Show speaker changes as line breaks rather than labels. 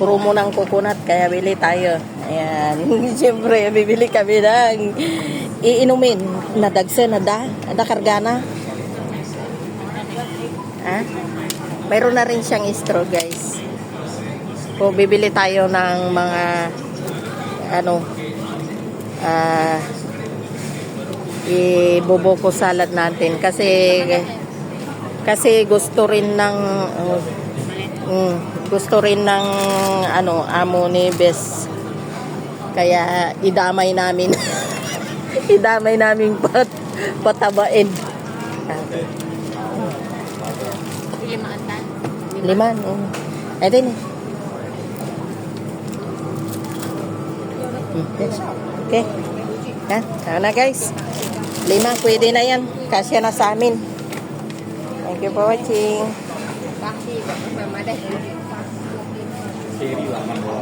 promo ng coconut, kaya bili tayo. Ayan. Siyempre, bibili kami ng iinumin. Nadagsa, nadakargana. Ha? Mayroon na rin siyang straw, guys. So, bibili tayo ng mga ibuboko salad natin kasi gusto rin ng amo ni Bes, kaya idamay namin idamay namin patabain. Liman. Ito ni. Okay. Sana guys. 5, pwede na yan. Kasya na sa amin. Thank you for watching.